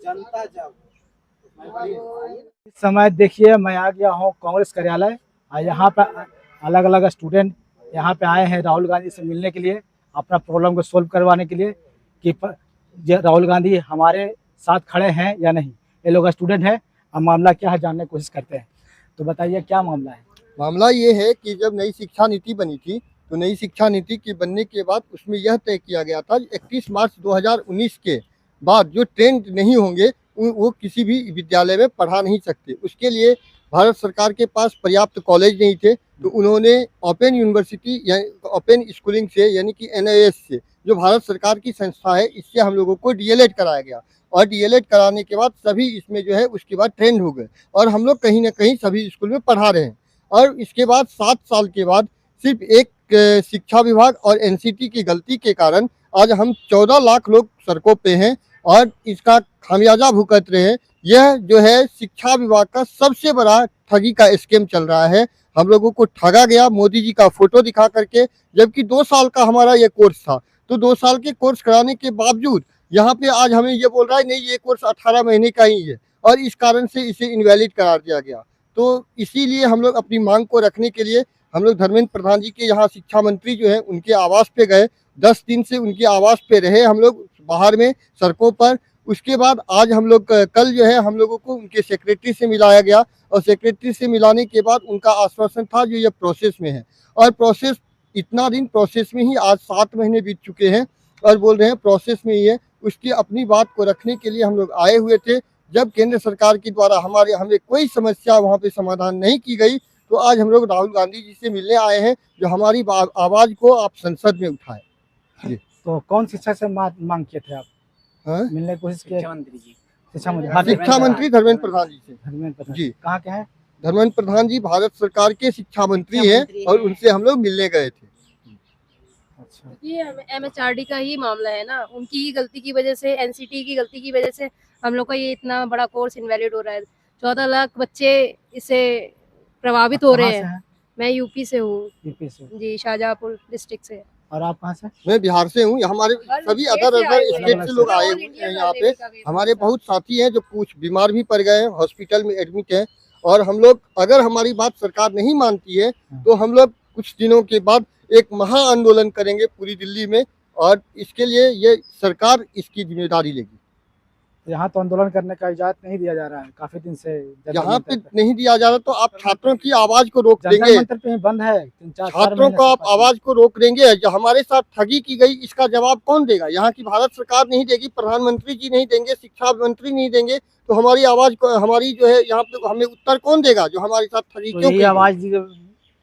जनता जब इस समय देखिए मैं आ गया हूँ कांग्रेस कार्यालय और यहाँ पर अलग अलग स्टूडेंट यहाँ पे आए हैं राहुल गांधी से मिलने के लिए, अपना प्रॉब्लम को सोल्व करवाने के लिए कि राहुल गांधी हमारे साथ खड़े हैं या नहीं। ये लोग स्टूडेंट हैं, अब मामला क्या है जानने की कोशिश करते हैं। तो बताइए क्या मामला है। मामला ये है कि जब नई शिक्षा नीति बनी थी तो नई शिक्षा नीति के बनने के बाद उसमें यह तय किया गया था 31 मार्च 2019 के बाद जो ट्रेंड नहीं होंगे वो किसी भी विद्यालय में पढ़ा नहीं सकते। उसके लिए भारत सरकार के पास पर्याप्त कॉलेज नहीं थे, तो उन्होंने ओपन यूनिवर्सिटी या ओपन स्कूलिंग से यानी कि NIS से, जो भारत सरकार की संस्था है, इससे हम लोगों को DLED कराया गया और DLED कराने के बाद सभी इसमें जो है उसके बाद ट्रेंड हो गए और हम लोग कहीं ना कहीं सभी स्कूल में पढ़ा रहे हैं। और इसके बाद 7 साल के बाद सिर्फ एक शिक्षा विभाग और NCT की गलती के कारण आज हम 14 लाख लोग सड़कों पे हैं और इसका खामियाजा भुगत रहे हैं। यह जो है शिक्षा विभाग का सबसे बड़ा ठगी का स्कीम चल रहा है। हम लोगों को ठगा गया मोदी जी का फोटो दिखा करके, जबकि 2 साल का हमारा ये कोर्स था। तो 2 साल के कोर्स कराने के बावजूद यहाँ पे आज हमें ये बोल रहा है नहीं, ये कोर्स 18 महीने का ही है और इस कारण से इसे इनवैलिड करार दिया गया। तो इसीलिए हम लोग अपनी मांग को रखने के लिए हम लोग धर्मेंद्र प्रधान जी के यहाँ शिक्षा मंत्री जो है उनके आवास पे गए। 10 दिन से उनके आवास पे रहे हम लोग बाहर में सड़कों पर। उसके बाद आज हम लोग कल जो है हम लोगों को उनके सेक्रेटरी से मिलाया गया और सेक्रेटरी से मिलाने के बाद उनका आश्वासन था जो ये प्रोसेस में है और प्रोसेस इतना दिन प्रोसेस में ही आज 7 महीने बीत चुके हैं और बोल रहे हैं प्रोसेस में ही है। उसकी अपनी बात को रखने के लिए हम लोग आए हुए थे। जब केंद्र सरकार के द्वारा हमें कोई समस्या वहाँ पे समाधान नहीं की गई तो आज हम लोग राहुल गांधी जी से मिलने आए हैं जो हमारी आवाज को आप संसद में उठाएं। तो कौन शिक्षा से मांग किए थे आप? हाँ? मिलने की कोशिश किए? शिक्षा मंत्री धर्मेंद्र प्रधान जी से। धर्मेंद्र प्रधान जी कहाँ के हैं? धर्मेंद्र प्रधान जी भारत सरकार के शिक्षा मंत्री हैं और उनसे हम लोग मिलने गए थे। अच्छा, ये MHRD का ही मामला है ना, उनकी ही गलती की वजह से, NCT की गलती की वजह से हम लोग का ये इतना बड़ा कोर्स इनवैलिड हो रहा है। 14 लाख बच्चे इससे प्रभावित हो रहे हैं। मैं यूपी से हूँ। यूपी से? जी, शाहजहाँपुर डिस्ट्रिक्ट से। और आप कहाँ से? मैं बिहार से हूँ। हमारे सभी अदर स्टेट से लोग आए हुए हैं यहाँ पे। हमारे बहुत साथी हैं जो कुछ बीमार भी पड़ गए हैं, हॉस्पिटल में एडमिट हैं और हम लोग अगर हमारी बात सरकार नहीं मानती है तो हम लोग कुछ दिनों के बाद एक महा आंदोलन करेंगे पूरी दिल्ली में और इसके लिए ये सरकार इसकी जिम्मेदारी लेगी। यहाँ तो आंदोलन करने का इजाजत नहीं दिया जा रहा है काफी दिन से। यहाँ पे नहीं दिया जा रहा तो आप छात्रों की आवाज को रोक देंगे? मंत्र पे बंद है 3-4 छात्रों को आप आवाज को रोक देंगे? जो हमारे साथ ठगी की गई इसका जवाब कौन देगा? यहाँ की भारत सरकार नहीं देगी, प्रधानमंत्री जी नहीं देंगे, शिक्षा मंत्री नहीं देंगे, तो हमारी आवाज को हमारी जो है यहाँ पे हमें उत्तर कौन देगा जो हमारे साथ ठगी क्यों की? आवाज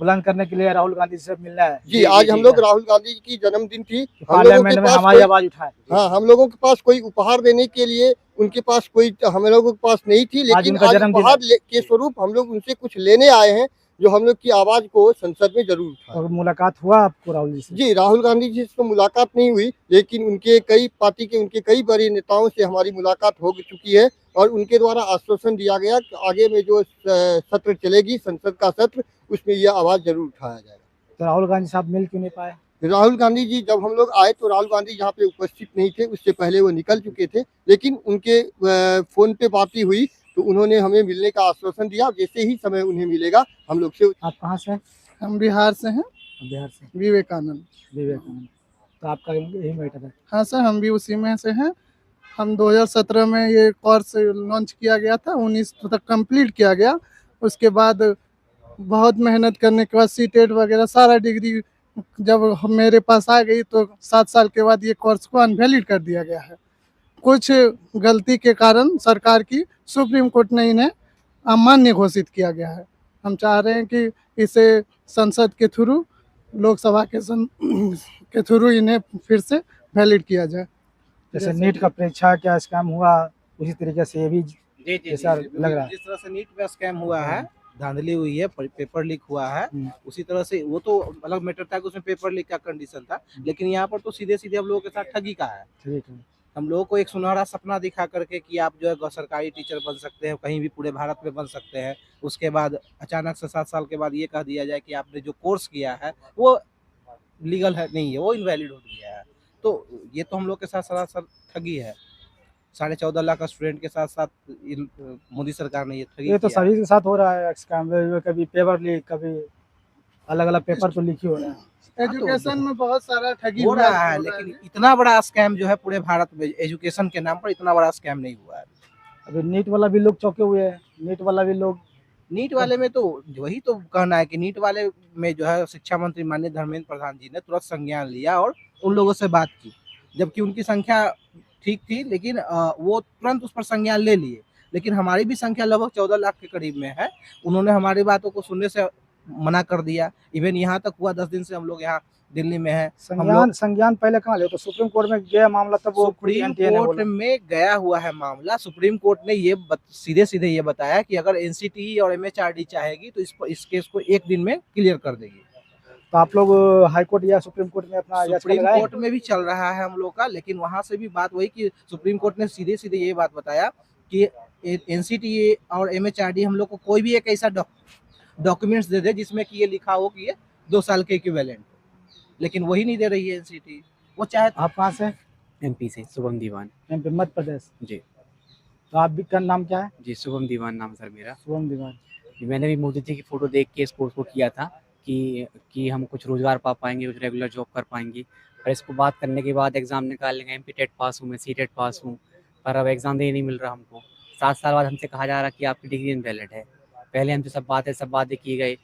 बुलंद करने के लिए राहुल गांधी से मिलना है। जी, आज हम लोग राहुल गांधी की जन्मदिन थी, पार्लियामेंट में हमारी आवाज उठाए। हाँ, हम लोगों के पास कोई उपहार देने के लिए उनके पास कोई हम लोगों के पास नहीं थी, लेकिन आज उपहार के स्वरूप हम लोग उनसे कुछ लेने आए हैं जो हम लोग की आवाज को संसद में जरूर उठाए। और मुलाकात हुआ आपको राहुल जी से? जी, राहुल गांधी जी से तो मुलाकात नहीं हुई, लेकिन उनके कई पार्टी के उनके कई बड़े नेताओं से हमारी मुलाकात हो चुकी है और उनके द्वारा आश्वासन दिया गया कि आगे में जो सत्र चलेगी संसद का सत्र, उसमें यह आवाज जरूर उठाया जाएगा। तो राहुल गांधी साहब मिल क्यों नहीं पाए? राहुल गांधी जी जब हम लोग आए तो राहुल गांधी यहाँ पे उपस्थित नहीं थे, उससे पहले वो निकल चुके थे, लेकिन उनके फोन पे बात हुई तो उन्होंने हमें मिलने का आश्वासन दिया। जैसे ही समय उन्हें मिलेगा हम लोग से। आप कहाँ से? हम बिहार से हैं। बिहार से? विवेकानंद। तो आपका यही मैटर है? हाँ सर, हम भी उसी में से हैं। हम 2017 में ये कोर्स लॉन्च किया गया था, 19 तक कंप्लीट किया गया। उसके बाद बहुत मेहनत करने के बाद सीटेट वगैरह सारा डिग्री जब मेरे पास आ गई तो 7 साल के बाद ये कोर्स को अनवैलिड कर दिया गया है। कुछ गलती के कारण सरकार की सुप्रीम कोर्ट ने इन्हें अमान्य घोषित किया गया है। हम चाह रहे हैं कि इसे संसद के थ्रू, लोकसभा के थ्रू इन्हें फिर से वैलिड किया जाए। जैसे नीट का परीक्षा क्या स्कैम हुआ, उसी तरीके से ये भी जैसा लग रहा है। जिस तरह से नीट में स्कैम हुआ है, धांधली हुई है, पेपर लीक हुआ है, उसी तरह से वो तो अलग मैटर था कि उसमें पेपर लीक का कंडीशन था, लेकिन यहाँ पर तो सीधे सीधे हम लोगों के साथ ठगी का है। हम लोगों को एक सुनहरा सपना दिखा करके कि आप जो है सरकारी टीचर बन सकते हैं, कहीं भी पूरे भारत में बन सकते हैं। उसके बाद अचानक से 7 साल के बाद ये कह दिया जाए कि आपने जो कोर्स किया है वो लीगल है नहीं है, वो इनवैलिड हो गया है। तो ये तो हम लोग के साथ सरासर ठगी है। 14.5 लाख स्टूडेंट के साथ साथ मोदी सरकार ने ये ठगी ये तो किया है। सभी के साथ हो रहा है स्कैम, कभी पेपर लीक, कभी अलग अलग पेपर तो लीक ही हो रहा है। एजुकेशन में बहुत सारा ठगी हो हुआ रहा है, लेकिन इतना बड़ा स्कैम जो है पूरे भारत में एजुकेशन के नाम पर इतना बड़ा स्कैम नहीं हुआ है। अभी नीट वाला भी लोग चौंके हुए हैं, नीट वाला भी लोग, नीट वाले में तो वही तो कहना है कि नीट वाले में जो है शिक्षा मंत्री माननीय धर्मेंद्र प्रधान जी ने तुरंत संज्ञान लिया और उन लोगों से बात की, जबकि उनकी संख्या ठीक थी, लेकिन वो तुरंत उस पर संज्ञान ले लिए। लेकिन हमारी भी संख्या लगभग 14 लाख के करीब में है, उन्होंने हमारी बातों को सुनने से मना कर दिया। इवन यहाँ तक हुआ 10 दिन से हम लोग यहाँ दिल्ली में है। संज्ञान पहले कहाँ ले, तो सुप्रीम कोर्ट में गया मामला, तब वो सुप्रीम NTA ने कोर्ट बोला। में गया हुआ है मामला। सुप्रीम कोर्ट ने ये सीधे सीधे ये बताया कि अगर NCTE और MHRD चाहेगी तो इस केस को 1 दिन में क्लियर कर देगी। तो आप लोग हाई कोर्ट या सुप्रीम कोर्ट में अपना याचिका सुप्रीम लगाए? कोर्ट में भी चल रहा है हम लोग का, लेकिन वहां से भी बात वही कि सुप्रीम कोर्ट ने सीधे सीधे ये बात बताया कि NCTE और MHRD हम लोग को कोई भी एक ऐसा डॉक्यूमेंट्स दे दे जिसमें कि ये लिखा हो कि ये 2 साल के इक्विवेलेंट, लेकिन वही नहीं दे रही है NCTE। वो चाहे आप कहाँ से? MP से शुभम दीवान MP मध्य प्रदेश। जी। तो आप भी का नाम क्या है? जी शुभम दीवान नाम सर मेरा। शुभम दीवान। मैंने भी मोदी जी की फ़ोटो देख के इस कोर्स को किया था कि हम कुछ रोज़गार पा पाएंगे, कुछ रेगुलर जॉब कर पाएंगे। पर इसको बात करने के बाद एग्ज़ाम निकालेंगे, MP टेट पास हूँ मैं, CTET पास हूँ, पर अब एग्ज़ाम देने नहीं मिल रहा हमको। 7 साल बाद हमसे कहा जा रहा कि आपकी डिग्री इनवैलिड है। पहले हमसे सब बातें की गई।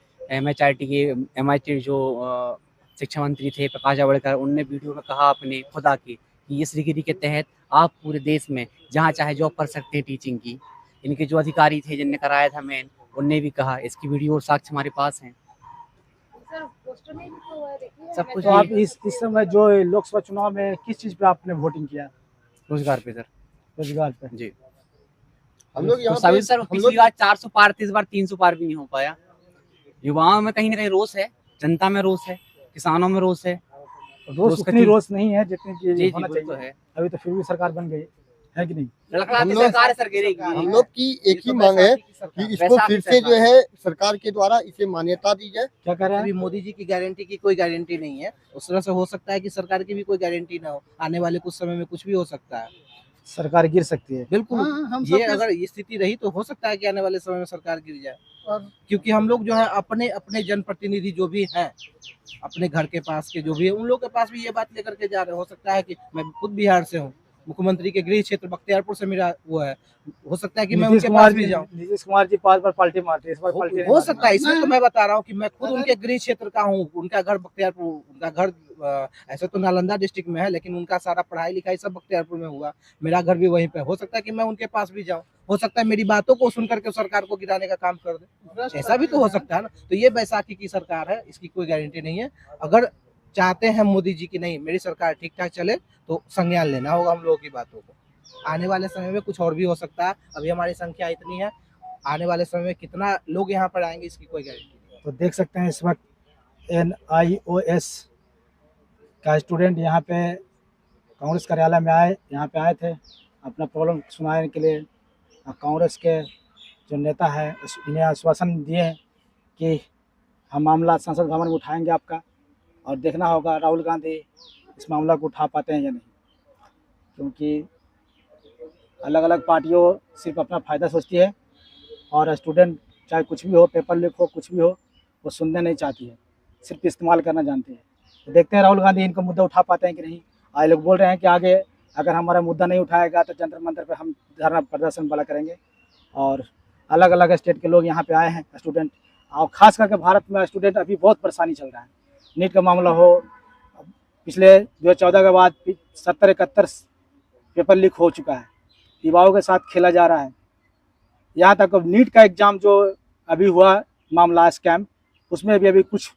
MIT जो शिक्षा मंत्री थे प्रकाश जावड़ेकर, उनने वीडियो में कहा अपने खुदा की कि इस डिग्री के तहत आप पूरे देश में जहाँ चाहे जॉब कर सकते हैं टीचिंग की। इनके जो अधिकारी थे जिनने कराया था मेन, उनने भी कहा। इसकी वीडियो और साक्ष्य हमारे पास हैं। सर पोस्टर में भी तो हुआ है, देखिए सब कुछ तो आप इस समय जो लोकसभा चुनाव में किस चीज पे आपने वोटिंग किया? रोजगार पे सर। रोजगार पे। जी। हम लोग तो यहाँ सभी पे सर पिछली बार 400 पार थी, इस बार 300 पार भी नहीं हो पाया। युवाओं में कहीं ना कहीं रोष है, जनता में रोष है, किसानों में रोष है। रोष उतनी रोष नहीं है जितनी की जी होना जी चाहिए। तो है। अभी तो फिर भी सरकार बन गई है कि नहीं? लड़खड़ाती सरकार है सर, गिरेगी। हम लोग की एक ही मांग है कि इसको फिर से जो है सरकार के द्वारा इसे मान्यता दी जाए। क्या कह रहे हैं? अभी मोदी जी की गारंटी की कोई गारंटी नहीं है, उस तरह से हो सकता है कि सरकार की भी कोई गारंटी ना हो, आने वाले कुछ समय में कुछ भी हो सकता है। सरकार गिर सकती है। बिल्कुल। हम ये सब अगर ये स्थिति रही तो हो सकता है कि आने वाले समय में सरकार गिर जाए, और क्योंकि हम लोग जो है अपने अपने जनप्रतिनिधि जो भी हैं, अपने घर के पास के जो भी है, उन लोग के पास भी ये बात लेकर के जा रहे हैं। हो सकता है कि मैं खुद बिहार से हूँ, मुख्यमंत्री के गृह क्षेत्र बख्तियारपुर से मेरा वो है, हो सकता है कि मैं उनके पास भी जाऊँ। नीतीश कुमार जी 5 बार पलटी मारते, इस बार पलटी नहीं हो मारनी। सकता है, इसलिए तो मैं बता रहा हूँ कि मैं खुद उनके गृह क्षेत्र का हूँ। उनका घर बख्तियारपुर, उनका घर ऐसे तो नालंदा डिस्ट्रिक्ट में है, लेकिन उनका सारा पढ़ाई लिखाई सब बख्तियारपुर में हुआ। मेरा घर भी वहीं पे। हो सकता है कि मैं उनके पास भी जाऊँ, हो सकता है मेरी बातों को सुन करके सरकार को गिराने का काम कर दे, ऐसा भी तो हो सकता है ना। तो ये बैसाखी की सरकार है, इसकी कोई गारंटी नहीं है। अगर चाहते हैं मोदी जी की नहीं मेरी सरकार ठीक ठाक चले, तो संज्ञान लेना होगा हम लोगों की बातों को। आने वाले समय में कुछ और भी हो सकता है। अभी हमारी संख्या इतनी है, आने वाले समय में कितना लोग यहाँ पर आएंगे इसकी कोई गारंटी नहीं है। तो देख सकते हैं इस वक्त NIOS का स्टूडेंट यहाँ पे कांग्रेस कार्यालय में यहाँ पे आए थे अपना प्रॉब्लम सुनाने के लिए। कांग्रेस के जो नेता है इन्हें आश्वासन दिए हैं कि हम मामला संसद भवन में उठाएंगे आपका, और देखना होगा राहुल गांधी इस मामला को उठा पाते हैं या नहीं, क्योंकि अलग अलग पार्टियों सिर्फ अपना फ़ायदा सोचती है, और स्टूडेंट चाहे कुछ भी हो, पेपर लीक हो, कुछ भी हो, वो सुनने नहीं चाहती है, सिर्फ इस्तेमाल करना जानती है। तो देखते हैं राहुल गांधी इनका मुद्दा उठा पाते हैं कि नहीं। आज लोग बोल रहे हैं कि आगे अगर हमारा मुद्दा नहीं उठाएगा तो जंतर मंतर पे हम धरना प्रदर्शन वाला करेंगे। और अलग अलग स्टेट के लोग यहाँ पे आए हैं स्टूडेंट, और ख़ास करके भारत में स्टूडेंट अभी बहुत परेशानी चल रहा है। नीट का मामला हो, पिछले 2014 के बाद 70-71 पेपर लीक हो चुका है, युवाओं के साथ खेला जा रहा है। यहाँ तक नीट का एग्ज़ाम जो अभी हुआ मामला स्कैम, उसमें भी अभी कुछ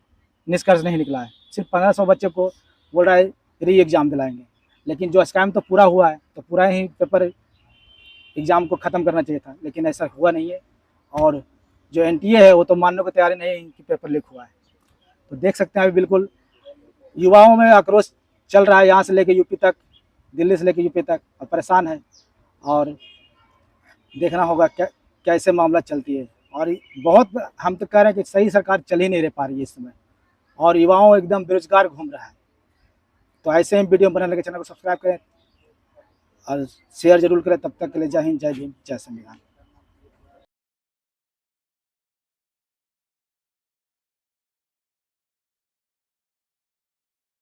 निष्कर्ष नहीं निकला है। सिर्फ 1500 बच्चे को बोल रहा है री एग्ज़ाम दिलाएंगे, लेकिन जो स्कैम तो पूरा हुआ है, तो पूरा ही पेपर एग्ज़ाम को ख़त्म करना चाहिए था, लेकिन ऐसा हुआ नहीं है। और जो NTA है वो तो मानने को तैयार नहीं है कि पेपर लीक हुआ है। तो देख सकते हैं अभी बिल्कुल युवाओं में आक्रोश चल रहा है, यहाँ से लेके यूपी तक, दिल्ली से लेके यूपी तक, और परेशान है। और देखना होगा कैसे मामला चलती है। और बहुत हम तो कह रहे हैं कि सही सरकार चल ही नहीं रह पा रही है इस समय, और युवाओं एकदम बेरोजगार घूम रहा है। तो ऐसे ही वीडियो बनाने के चैनल को सब्सक्राइब करें। और शेयर जरूर करें। तब तक के लिए जय हिंद, जय भीम, जय संविधान।